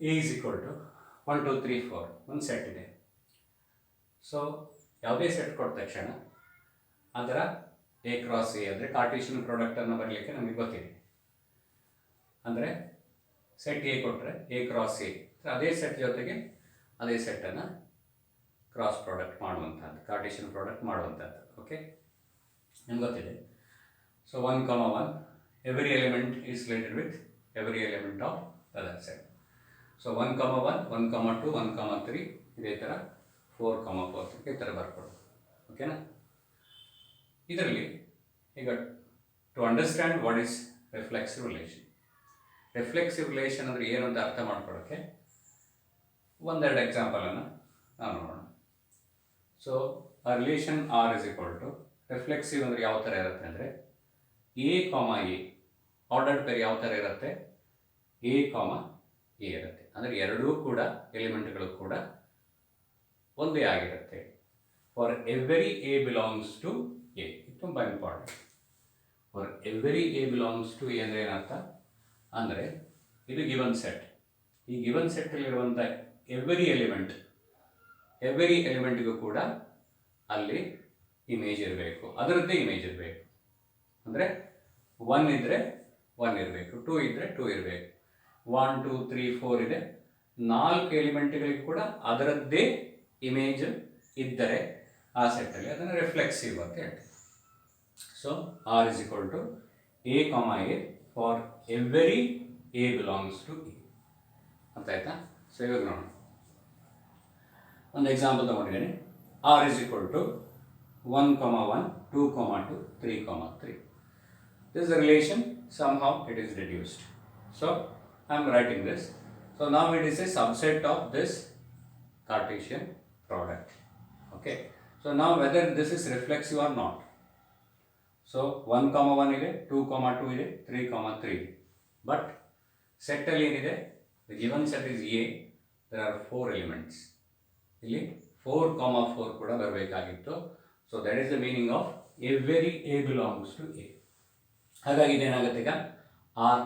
A is equal to 1 2 3 4 ಒಂದು set ಇದೆ. So ಯಾವುದೇ ಸೆಟ್ ಕೊಟ್ಟ ತಕ್ಷಣ ಅದರ ಎ ಕ್ರಾಸ್ ಎ ಅಂದರೆ ಕಾರ್ಟೀಷಿಯನ್ ಪ್ರಾಡಕ್ಟನ್ನು ಬರಲಿಕ್ಕೆ ನಮಗೆ ಗೊತ್ತಿದೆ. ಅಂದರೆ ಸೆಟ್ ಎ ಕೊಟ್ಟರೆ ಎ ಕ್ರಾಸ್ ಎ, ಅದೇ ಸೆಟ್ ಜೊತೆಗೆ ಅದೇ ಸೆಟ್ಟನ್ನು ಕ್ರಾಸ್ ಪ್ರಾಡಕ್ಟ್ ಮಾಡುವಂಥದ್ದು, ಕಾರ್ಟೀಷಿಯನ್ ಪ್ರಾಡಕ್ಟ್ ಮಾಡುವಂಥದ್ದು. ಓಕೆ, ನಿಮ್ಗೆ ಗೊತ್ತಿದೆ. So 1, 1 every element is related with every element of other set. So 1, 1, 1, 2, 1, 3 ಇದೇ ಥರ 4, 4 ಈ ಥರ ಬರ್ಕೊಡು. ಓಕೆನಾ? ಇದರಲ್ಲಿ ಈಗ to understand what is reflexive relation, reflexive relation ಅಂದರೆ ಏನು ಅಂತ ಅರ್ಥ ಮಾಡ್ಕೊಳ್ಳೋಕ್ಕೆ ಒಂದೆರಡು ಎಕ್ಸಾಂಪಲನ್ನು ನಾವು ನೋಡೋಣ. ಸೊ ಆ relation R is equal to reflexive ಅಂದರೆ ಯಾವ ಥರ ಇರುತ್ತೆ ಅಂದರೆ A comma A, ordered peer ಯಾವ ಥರ ಇರುತ್ತೆ, ಎ ಕಾಮ ಎ ಇರುತ್ತೆ. ಅಂದರೆ ಎರಡೂ ಕೂಡ ಎಲಿಮೆಂಟ್ಗಳು ಕೂಡ ಒಂದೇ ಆಗಿರುತ್ತೆ. For every A belongs to A, ಇದು ತುಂಬ important. For every A belongs to A ಅಂದರೆ ಏನರ್ಥ ಅಂದರೆ ಇದು ಗಿವನ್ ಸೆಟ್. ಈ ಗಿವನ್ ಸೆಟ್ಟಲ್ಲಿರುವಂಥ ಎವ್ರಿ ಎಲಿಮೆಂಟ್ಗೂ ಕೂಡ ಅಲ್ಲಿ ಇಮೇಜ್ ಇರಬೇಕು, ಅದರದ್ದೇ ಇಮೇಜ್ ಇರಬೇಕು. ಅಂದರೆ 1 ಇದ್ದರೆ 1 ಇರಬೇಕು, 2 ಇದ್ದರೆ 2 ಇರಬೇಕು, 1 2 3 4 ಇದೆ, 4 ಎಲಿಮೆಂಟ್ಗಳಿಗೆ ಕೂಡ ಅದರದ್ದೇ ಇಮೇಜ್ ಇದ್ದರೆ ಆ ಸೆಟ್ಟಲ್ಲಿ ಅದನ್ನು ರಿಫ್ಲೆಕ್ಸಿವ್ ಅಂತ ಹೇಳ್ತೀವಿ. So R is equal to A comma A for every A belongs to A ಅಂತ ಆಯ್ತಾ. ಸೊ ಇವಾಗ ನೋಡೋಣ, ಒಂದು ಎಕ್ಸಾಂಪಲ್ ತಗೊಂಡಿದ್ದೇನೆ. R is equal to 1, 1, 2, 2, 3, 3. This is a relation, somehow it is reduced. So I am writing this. So now it is a subset of this Cartesian product. Okay. So now whether this is reflexive or not. So 1, 1 ಇದೆ, 2, 2 ಇದೆ, 3, 3 ಇದೆ. But set ಅಲ್ಲಿ ಏನಿದೆ, the given set is A, there are 4 elements. ಇಲ್ಲಿ 4, 4 ಕೂಡ ಬರಬೇಕಾಗಿತ್ತು. So that is the meaning of every A belongs to A. ಹಾಗಾಗಿ ಇದೇನಾಗುತ್ತೆ, ಈಗ ಆರ್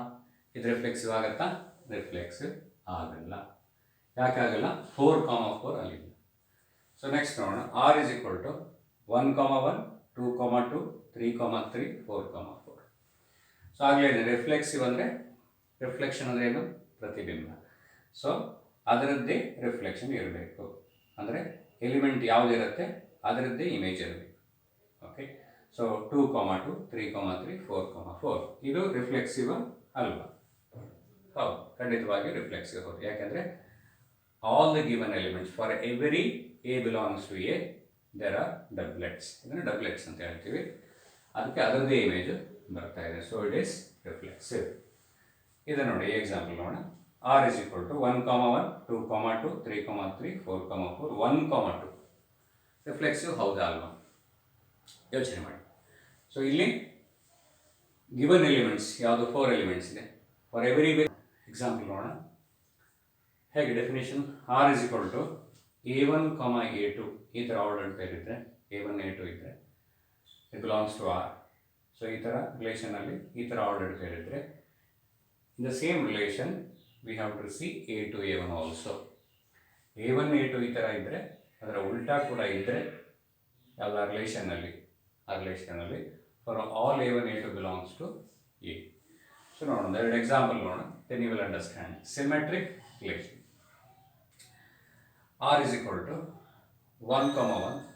ಇದು ರಿಫ್ಲೆಕ್ಸಿವ್ ಆಗುತ್ತಾ? ರಿಫ್ಲೆಕ್ಸಿವ್ ಆಗಲ್ಲ. ಯಾಕಾಗಲ್ಲ? 4, 4 ಅಲ್ಲಿಲ್ಲ. ಸೊ ನೆಕ್ಸ್ಟ್ ನೋಡೋಣ. R is equal to 1, 1, 2, 2, 3, 3, 4, 4. So ಆಗಲೇ ರಿಫ್ಲೆಕ್ಸಿವ್ ಅಂದರೆ, ರಿಫ್ಲೆಕ್ಷನ್ ಅಂದರೆ ಏನು? ಪ್ರತಿಬಿಂಬ. ಸೊ ಅದರದ್ದೇ ರಿಫ್ಲೆಕ್ಷನ್ ಇರಬೇಕು. ಅಂದರೆ ಎಲಿಮೆಂಟ್ ಯಾವುದಿರುತ್ತೆ ಅದರದ್ದೇ ಇಮೇಜ್ ಇರಬೇಕು. ಓಕೆ. ಸೊ 2, 2, 3, 3, 4, 4 ಇದು ರಿಫ್ಲೆಕ್ಸಿವ್ ಅಲ್ವಾ? ಹೌದು, ಖಂಡಿತವಾಗಿ ರಿಫ್ಲೆಕ್ಸಿವ್ ಹೌದು. ಯಾಕೆಂದರೆ all the given elements for every A belongs to A there are doublets. ಇದನ್ನು ಡಬ್ಲೆಟ್ಸ್ ಅಂತ ಹೇಳ್ತೀವಿ. ಅದಕ್ಕೆ ಅದರದ್ದೇ ಇಮೇಜ್ ಬರ್ತಾ ಇದೆ. So it is reflexive. ಇದು ನೋಡಿ ಎಕ್ಸಾಂಪಲ್ ನೋಡೋಣ. R is equal to 1, 1, 2, 2, 3, 3, 4, 4, 1, 2 reflexive ಹೌದಾ ಅಲ್ವಾ? ಯೋಚನೆ ಮಾಡಿ. ಸೊ ಇಲ್ಲಿ ಗಿವನ್ ಎಲಿಮೆಂಟ್ಸ್ ಯಾವುದು? 4 ಎಲಿಮೆಂಟ್ಸ್ ಇದೆ. ಫಾರ್ ಎವ್ರಿ ಎಕ್ಸಾಂಪಲ್ ನೋಡೋಣ. ಹೇಗೆ definition? R is equal to A1, A2 ಈ ಥರ ಆರ್ಡರ್ಡ್ ಪೇರ್ ಇದ್ದರೆ, A1, A2 ಇದ್ದರೆ it belongs to R. So ಈ ಥರ ರಿಲೇಷನಲ್ಲಿ ಈ ಥರ ಆರ್ಡರ್ಡ್ ಪೇರ್ ಇದ್ದರೆ, in the same relation we have to see A2, A1 also. A1, A2 ಈ ಥರ ಇದ್ದರೆ ಅದರ ಉಲ್ಟಾ ಕೂಡ ಇದ್ದರೆ ಯಾವ ರಿಲೇಷನಲ್ಲಿ, ಆ ರಿಲೇಷನಲ್ಲಿ for all A1, A2 belongs to A. So ನೋಡೋಣ, ಎರಡು ಎಕ್ಸಾಂಪಲ್ ನೋಡೋಣ, then you will understand. Symmetric relation. R is equal to 1,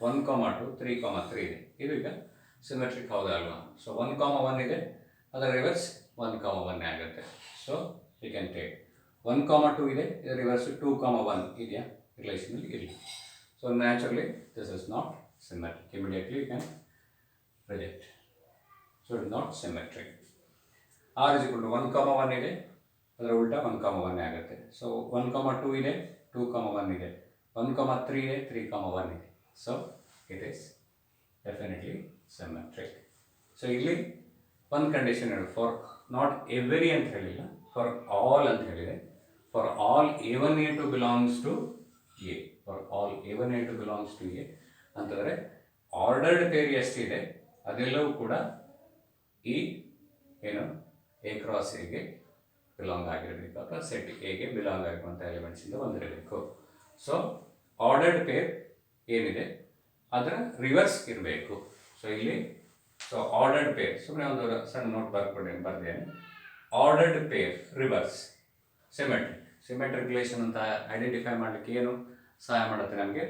1, 1, 2, 3, 3 ಇದೆ. ಇದು ಈಗ ಸಿಮೆಟ್ರಿಕ್ ಹೌದಾ ಅಲ್ವಾ? ಸೊ 1, 1 ಇದೆ, ಅದರ ರಿವರ್ಸ್ 1, 1 ಆಗುತ್ತೆ. ಸೊ ಯು ಕ್ಯಾನ್ ಟೇಕ್ 1, 2 ಇದೆ, ಇದರ ರಿವರ್ಸ್ 2, 1 ಇದೆಯಾ? ರಿಲೇಷನಲ್ಲಿ ಇಲ್ಲ. So naturally this is not symmetric. Immediately you can reject. So it is not symmetric. R is equal to 1, 1 ಇದೆ, ಅದರ ಉಲ್ಟಾ 1, 1 ಆಗುತ್ತೆ. ಸೊ 1, 2 ಇದೆ, 2, 1 ಇದೆ, 1, 3 ಇದೆ, 3, 1 ಇದೆ. So it is definitely symmetric. So ಇಲ್ಲಿ ಒಂದು ಕಂಡೀಷನ್ ಹೇಳಿ, ಫಾರ್ ನಾಟ್ ಎವ್ರಿ ಅಂತ ಹೇಳಿಲ್ಲ, ಫಾರ್ ಆಲ್ ಅಂತ ಹೇಳಿದೆ. For all A1, A2 belongs to A. For all A1, A2 belongs to A ಅಂತಂದರೆ ಆರ್ಡರ್ಡ್ ಪೇರ್ ಎಷ್ಟಿದೆ ಅದೆಲ್ಲವೂ ಕೂಡ ಈ ಏನು ಎ ಕ್ರಾಸ್ ಎಗೆ ಬಿಲಾಂಗ್ ಆಗಿರಬೇಕು ಅಥವಾ ಸೆಟ್ ಎಗೆ ಬಿಲಾಂಗ್ ಆಗಿರುವಂಥ ಎಲಿಮೆಂಟ್ಸಿಂದ ಬಂದಿರಬೇಕು. ಸೊ ಆರ್ಡರ್ಡ್ ಪೇರ್ ಏನಿದೆ ಅದರ ರಿವರ್ಸ್ ಇರಬೇಕು. ಸೊ ಇಲ್ಲಿ ಸೊ ಆರ್ಡರ್ಡ್ ಪೇರ್ ಸುಮ್ಮನೆ ಒಂದು ಸಣ್ಣ ನೋಟ್ ಬರ್ದೇನೆ. Ordered pair reverse symmetric relation ಅಂತ ಐಡೆಂಟಿಫೈ ಮಾಡಲಿಕ್ಕೆ ಏನು ಸಹಾಯ ಮಾಡುತ್ತೆ ನಮಗೆ?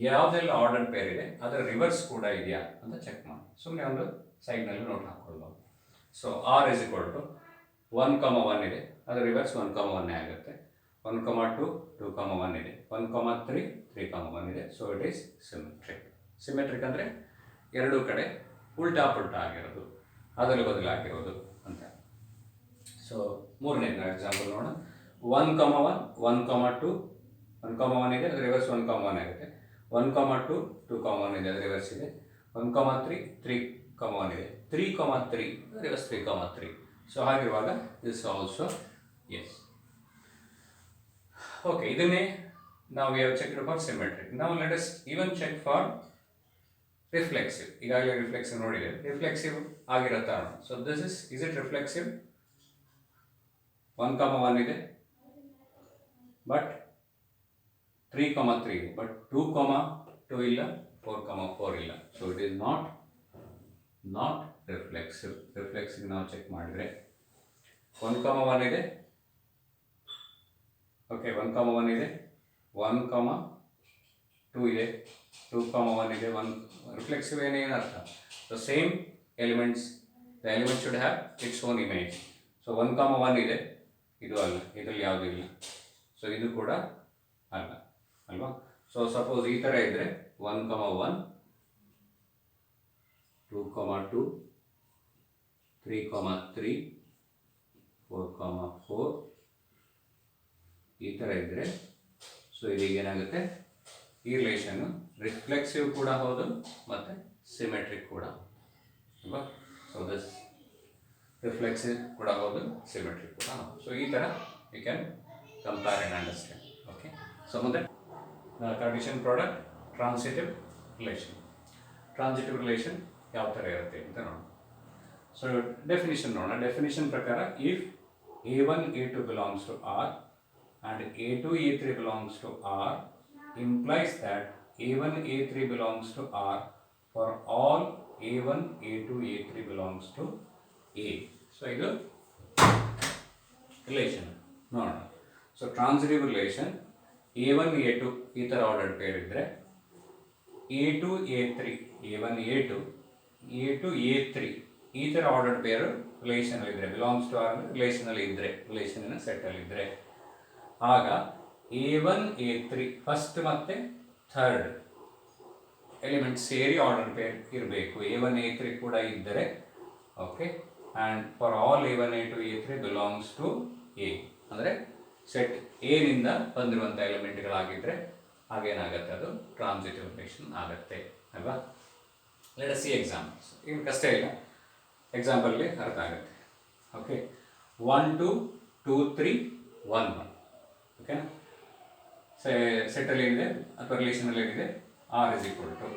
ಯಾವುದೆಲ್ಲ ಆರ್ಡರ್ಡ್ ಪೇರ್ ಇದೆ ಅದರ ರಿವರ್ಸ್ ಕೂಡ ಇದೆಯಾ ಅಂತ ಚೆಕ್ ಮಾಡಿ ಸುಮ್ಮನೆ ಒಂದು ಸೈಡ್ನಲ್ಲಿ ನೋಟ್ ಹಾಕ್ಕೊಳ್ಬೋದು. So R is equal to 1,1 ಇದೆ, ಅದರ ರಿವರ್ಸ್ 1,1 ಆಗುತ್ತೆ. 1,2 2,1 ಇದೆ, 1,3 3,1 ಇದೆ. ಸೊ ಇಟ್ ಈಸ್ ಸಿಮೆಟ್ರಿಕ್ ಅಂದರೆ ಎರಡೂ ಕಡೆ ಉಲ್ಟಾ ಪುಲ್ಟಾ ಆಗಿರೋದು, ಅದರಲ್ಲಿ ಬದಲಾಗಿರೋದು ಅಂತ. ಸೊ ಮೂರನೇ ಎಕ್ಸಾಂಪಲ್ ನೋಡೋಣ. 1,1 1,2 1,1 ಇದೆ, ಅದರ ರಿವರ್ಸ್ 1,1 ಆಗುತ್ತೆ. 1,2 2,1 ಇದೆ, ಅದರ ರಿವರ್ಸ್ ಇದೆ. 1,3 3,1 ಇದೆ. 3,3 ರಿವರ್ಸ್ 3,3. ಸೊ ಹಾಗಿರುವಾಗ ದಿಸ್ ಆಲ್ಸೋ ಎಸ್. ಓಕೆ, ಇದನ್ನೇ ನಾವು we have checked for symmetric. ನಾವು let us even check for reflexive. ಈಗಾಗಲೇ ರಿಫ್ಲೆಕ್ಸಿವ್ ನೋಡಿದೆ, ರಿಫ್ಲೆಕ್ಸಿವ್ ಆಗಿರೋ ಕಾರಣ. So this is it reflexive? 1,1 ಇದೆ ಬಟ್ 3,3 ಇದೆ, ಬಟ್ 2,2 ಇಲ್ಲ, 4,4 ಇಲ್ಲ. So it is not reflexive. Reflexive ನಾವು ಚೆಕ್ ಮಾಡಿದರೆ 1,1 ಇದೆ. ಓಕೆ, 1,1 ಇದೆ, 1,2 ಇದೆ, 2,1 ಇದೆ. ರಿಫ್ಲೆಕ್ಸಿವ್ ಏನೇನು ಅರ್ಥ? So same elements, the element should have its own image. So 1,1 ಇದೆ, ಇದು ಅಲ್ಲ, ಇದರಲ್ಲಿ ಯಾವುದೂ ಇಲ್ಲ. ಸೊ ಇದು ಕೂಡ ಅಲ್ಲ ಅಲ್ವಾ? ಸೊ ಸಪೋಸ್ ಈ ಥರ ಇದ್ದರೆ 1,1 2,2 3,3 4,4 ಈ ಥರ ಇದ್ದರೆ ಸೊ ಇದೀಗ ಏನಾಗುತ್ತೆ? ಈ ರಿಲೇಷನ್ನು ರಿಫ್ಲೆಕ್ಸಿವ್ ಕೂಡ ಹೌದು ಮತ್ತು ಸಿಮೆಟ್ರಿಕ್ ಕೂಡ ಅಲ್ವಾ? ಸೊ ದಿಸ್ ರಿಫ್ಲೆಕ್ಸಿವ್ ಕೂಡ ಹೌದು, ಸಿಮೆಟ್ರಿಕ್ ಕೂಡ ಹೌದು. ಸೊ ಈ ಥರ you can compare and understand. Okay, so ಮುಂದೆ Cartesian product transitive relation. Transitive relation ಯಾವ ಥರ ಇರುತ್ತೆ ಅಂತ ನೋಡೋಣ. ಸೊ ಡೆಫಿನಿಷನ್ ನೋಡೋಣ. ಡೆಫಿನಿಷನ್ ಪ್ರಕಾರ if A1 A2 belongs to R and A2 A3 belongs to R implies that A1 A3 belongs to R for all A1 A2 A3 belongs to A. So ಇದು relation ನೋಡೋಣ. So transitive relation A1 A2 ಈ ಥರ ordered pair ಇದ್ದರೆ A2 A3 A1 A2 A2 A3 ಈ ಥರ ordered pair ರಿಲೇಷನಲ್ಲಿದ್ದರೆ, belongs to R ರಿಲೇಷನಲ್ಲಿ ಇದ್ದರೆ, ರಿಲೇಷನಿನ ಸೆಟ್ಟಲ್ಲಿದ್ದರೆ ಆಗ A1 A3 ಫಸ್ಟ್ ಮತ್ತು ಥರ್ಡ್ ಎಲಿಮೆಂಟ್ ಸೇರಿ ಆರ್ಡರ್ ಪೇರ್ ಇರಬೇಕು. A1 A3 ಕೂಡ ಇದ್ದರೆ okay. And for all A1 A2 A3 belongs to A ಅಂದರೆ ಸೆಟ್ ಎನಿಂದ ಬಂದಿರುವಂಥ ಎಲಿಮೆಂಟ್ಗಳಾಗಿದ್ದರೆ ಆಗೇನಾಗುತ್ತೆ? ಅದು ಟ್ರಾನ್ಸಿಟಿವ್ ರಿಲೇಷನ್ ಆಗುತ್ತೆ ಅಲ್ವಾ? Let us see examples. ಈಗ ಕಷ್ಟ ಇಲ್ಲ, ಎಕ್ಸಾಂಪಲ್ಗೆ ಅರ್ಥ ಆಗುತ್ತೆ. ಓಕೆ, 1 2 2 3 1 1 ಓಕೆನಾ? ಸೆಟ್ಟಲ್ಲಿ ಏನಿದೆ ಅಥವಾ ರಿಲೇಷನಲ್ಲಿ ಏನಿದೆ? ಆರ್ ಇಸ್ ಈಕ್ವಲ್ ಟು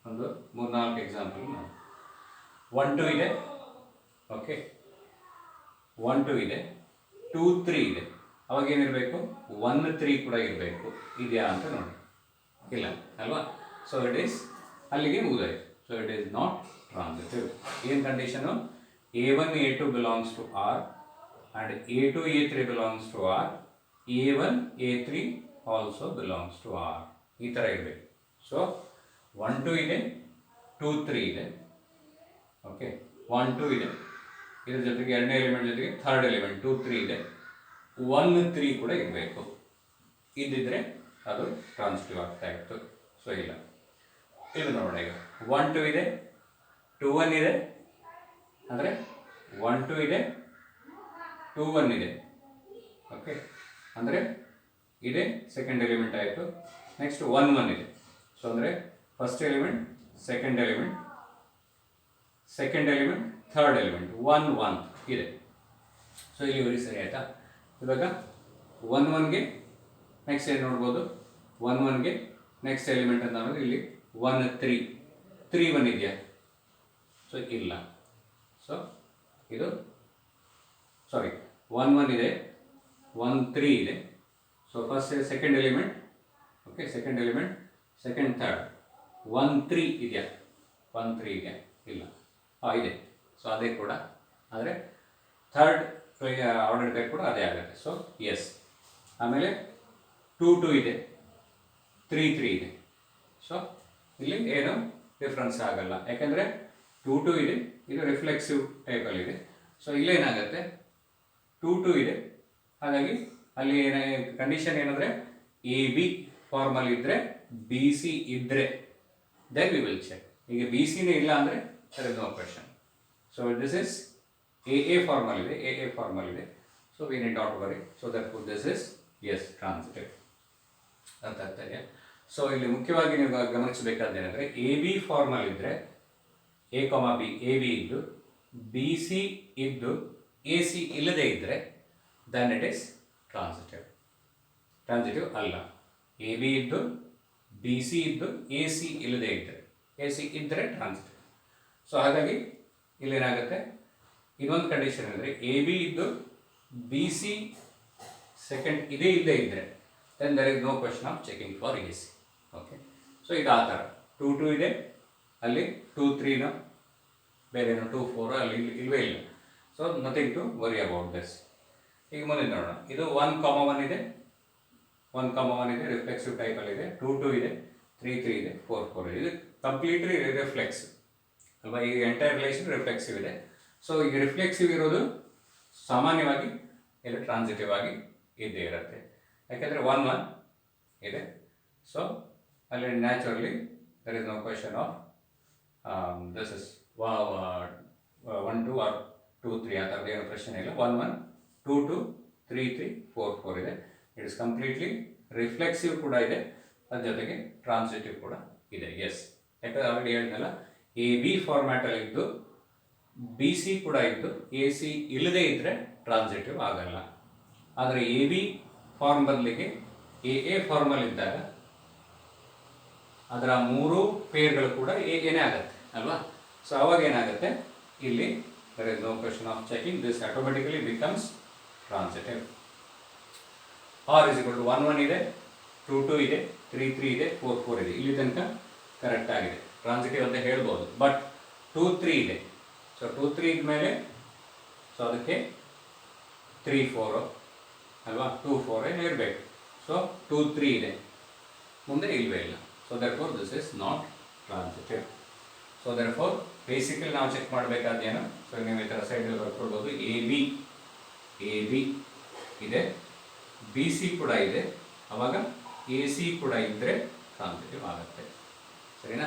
ಒಂದು 3-4 ಎಕ್ಸಾಂಪಲ್ ನೋಡಿ. 1 2 ಇದೆ, ಓಕೆ, 1 2 ಇದೆ, 2 3 ಇದೆ. ಅವಾಗ ಏನಿರಬೇಕು? 1 3 ಕೂಡ ಇರಬೇಕು. ಇದೆಯಾ ಅಂತ ನೋಡಿ. ಇಲ್ಲ ಅಲ್ವಾ? ಸೊ ಇಟ್ ಈಸ್ ಅಲ್ಲಿಗೆ ಮುಗಿದಾಯಿತು. So it is not transitive. ಏನು condition? A1 A2 belongs to R and A2 A3 belongs to R, A1 A3 also belongs to R. ಈ ಥರ ಇರಬೇಕು. ಸೊ 1 2 ಇದೆ, 2 3 ಇದೆ, ಓಕೆ, 1 2 ಇದೆ, ಇದ್ರ ಜೊತೆಗೆ ಎರಡನೇ ಎಲಿಮೆಂಟ್ ಜೊತೆಗೆ ಥರ್ಡ್ ಎಲಿಮೆಂಟ್ 2 3 ಇದೆ, 1 3 ಕೂಡ ಇರಬೇಕು. ಇದ್ದಿದ್ರೆ ಅದು ಟ್ರಾನ್ಸಿಟಿವ್ ಆಗ್ತಾ ಇತ್ತು. ಸೊ ಇಲ್ಲ. ಇದು ನೋಡೋಣ. ಈಗ 1 2 ಇದೆ, 2 1 ಇದೆ, ಅಂದರೆ 1 2 ಇದೆ, 2 1 ಇದೆ, ಓಕೆ, ಅಂದರೆ ಇದೆ ಸೆಕೆಂಡ್ ಎಲಿಮೆಂಟ್ ಆಯಿತು. ನೆಕ್ಸ್ಟ್ 1 1 ಇದೆ. ಸೊ ಅಂದರೆ first element, second element, third element 1 1 ಇದೆ. ಸೊ ಇಲ್ಲಿವರೆಗೆ ಸರಿ ಆಯಿತಾ? ಇವಾಗ 1 1ಗೆ ನೆಕ್ಸ್ಟ್ ಏನು ನೋಡ್ಬೋದು? 1 1ಗೆ ನೆಕ್ಸ್ಟ್ ಎಲಿಮೆಂಟ್ ಅಂತ ಅಂದರೆ ಇಲ್ಲಿ 1 3 3 1 ಇದೆಯಾ? ಸೊ ಇಲ್ಲ. ಸೊ ಇದು ಸಾರಿ 1 1 ಇದೆ, 1 3 ಇದೆ. So first second element, okay, second element, second third 1 3 ಇದೆಯಾ? 1 3 ಇದೆಯಾ? ಇಲ್ಲ, ಇದೆ. ಸೊ ಅದೇ ಕೂಡ, ಆದರೆ ಥರ್ಡ್ ಆರ್ಡರ್ ಟೈಪ್ ಕೂಡ ಅದೇ ಆಗುತ್ತೆ. So yes. ಆಮೇಲೆ 2 2 ಇದೆ, 3 3 ಇದೆ. ಸೊ ಇಲ್ಲಿ ಏನು ಡಿಫ್ರೆನ್ಸ್ ಆಗಲ್ಲ, ಯಾಕೆಂದರೆ 2 2 ಇದೆ, ಇದು ರಿಫ್ಲೆಕ್ಸಿವ್ ಟೈಪಲ್ಲಿದೆ. ಸೊ ಇಲ್ಲೇನಾಗುತ್ತೆ 2 2 ಇದೆ, ಹಾಗಾಗಿ ಅಲ್ಲಿ ಕಂಡೀಷನ್ ಏನಂದರೆ ಎ ಬಿ ಫಾರ್ಮಲ್ ಇದ್ದರೆ, ಬಿ ಸಿ ಇದ್ದರೆ ದೆನ್ ವಿ ವಿಲ್ ಚೆಕ್. ಈಗ ಬಿ ಸಿನೇ ಇಲ್ಲ ಅಂದರೆ there is no question. So this is a formal ಇದೆ, ಎ ಫಾರ್ಮಲ್ ಇದೆ. So we need not worry. So that this is as transitive. ಅರ್ಥ ಆಗ್ತಾ ಇದೆಯಾ? ಸೊ ಇಲ್ಲಿ ಮುಖ್ಯವಾಗಿ ನೀವು ಗಮನಿಸಬೇಕಾದ್ದೇನೆಂದರೆ ಎ ಬಿ ಫಾರ್ಮಲ್ ಇದ್ದರೆ, ಎ ಬಿ, ಎ ಬಿ ಇದ್ದು ಬಿ ಸಿ ಇದ್ದು ಎ ಸಿ ಇಲ್ಲದೆ ಇದ್ದರೆ then it is transitive. Transitive ಅಲ್ಲ. ಎ ಬಿ ಇದ್ದು ಬಿ ಸಿ ಇದ್ದು ಎ ಸಿ ಇಲ್ಲದೆ ಇದ್ದರೆ, ಎ ಸಿ ಇದ್ದರೆ ಟ್ರಾನ್ಸಿಟಿವ್. ಸೊ ಹಾಗಾಗಿ ಇಲ್ಲೇನಾಗುತ್ತೆ, ಇನ್ನೊಂದು ಕಂಡೀಷನ್ ಅಂದರೆ ಎ ಬಿ ಇದ್ದು ಬಿ ಸಿ ಸೆಕೆಂಡ್ ಇದೇ ಇಲ್ಲದೆ ಇದ್ದರೆ then there is no question of checking for a c. Okay. So ಇದು ಆ ಥರ 2 2 ಇದೆ, ಅಲ್ಲಿ 2 3 ಬೇರೆನೋ 2 4 ಅಲ್ಲಿ ಇಲ್ಲವೇ ಇಲ್ಲ. So nothing to worry about this. ಈಗ ಮುಂದೆ ನೋಡೋಣ. ಇದು 1 1 ಇದೆ, 1 1 ಇದೆ, ರಿಫ್ಲೆಕ್ಸಿವ್ ಟೈಪಲ್ಲಿದೆ. 2 2 ಇದೆ, 3 3 ಇದೆ, 4 4 ಇದೆ. ಇದು ಕಂಪ್ಲೀಟ್ಲಿ ರಿಫ್ಲೆಕ್ಸಿವ್ ಅಲ್ವಾ? ಈ ಎಂಟೈರ್ ರಿಲೇಷನ್ ರಿಫ್ಲೆಕ್ಸಿವ್ ಇದೆ. ಸೊ ಈಗ ರಿಫ್ಲೆಕ್ಸಿವ್ ಇರೋದು ಸಾಮಾನ್ಯವಾಗಿ ಇಲ್ಲಿ ಟ್ರಾನ್ಸಿಟಿವ್ ಆಗಿ ಇದ್ದೇ ಇರುತ್ತೆ, ಯಾಕೆಂದರೆ 1 1 ಇದೆ. ಸೊ ಅಲ್ಲಿ naturally there is no question of this is 1 2 or 2 3 ಆ ಥರದ್ದು ಏನೋ ಪ್ರಶ್ನೆ ಇಲ್ಲ. 1 1 2 2 3 3 4 4 ಇದೆ. ಇಟ್ ಇಸ್ ಕಂಪ್ಲೀಟ್ಲಿ ರಿಫ್ಲೆಕ್ಸಿವ್ ಕೂಡ ಇದೆ, ಅದ್ರ ಜೊತೆಗೆ ಟ್ರಾನ್ಸಿಟಿವ್ ಕೂಡ ಇದೆ. ಎಸ್, ಯಾಕಂದರೆ ಆಲ್ರೆಡಿ ಹೇಳಿದ್ನಲ್ಲ, ಎ ಬಿ ಫಾರ್ಮ್ಯಾಟಲ್ಲಿ ಇದ್ದು ಬಿ ಸಿ ಕೂಡ ಇದ್ದು ಎ ಸಿ ಇಲ್ಲದೇ ಇದ್ದರೆ ಟ್ರಾನ್ಸಿಟಿವ್ ಆಗಲ್ಲ. ಆದರೆ ಎ ಬಿ ಫಾರ್ಮ್ ಬದಲಿಗೆ ಎ ಫಾರ್ಮಲ್ ಇದ್ದಾಗ ಅದರ 3 ಪೇರ್ಗಳು ಕೂಡ ಏನೇ ಆಗುತ್ತೆ ಅಲ್ವಾ? ಸೊ ಅವಾಗ ಏನಾಗುತ್ತೆ, ಇಲ್ಲಿ there is no question of checking, this automatically becomes transitive. R is equal to 1 1 ಇದೆ, 2 2 ಇದೆ, 3 3 ಇದೆ, 4 4 ಇದೆ. ಇಲ್ಲಿ ತನಕ ಕರೆಕ್ಟ್ ಆಗಿದೆ, ಟ್ರಾನ್ಸಿಟಿವ್ ಅಂತ ಹೇಳ್ಬೋದು. ಬಟ್ 2 3 ಇದೆ. ಸೊ 2 3 ಇದ್ಮೇಲೆ ಸೊ ಅದಕ್ಕೆ 3 4 ಅಲ್ವಾ? 2 4 ಇರಬೇಕು. ಸೊ 2 3 ಇದೆ, ಮುಂದೆ ಇಲ್ಲವೇ ಇಲ್ಲ. So therefore this is not transitive. So therefore basically ನಾವು ಚೆಕ್ ಮಾಡಬೇಕಾದೇನು, ಸೊ ನೀವು ಈ ಥರ ಸೈಡಲ್ಲಿ ಬರ್ಕೊಳ್ಬೋದು. ಎ ಬಿ ಇದೆ, ಬಿ ಸಿ ಕೂಡ ಇದೆ, ಆವಾಗ ಎ ಸಿ ಕೂಡ ಇದ್ದರೆ ಟ್ರಾನ್ಸಿಟಿವ್ ಆಗುತ್ತೆ. ಸರಿನಾ?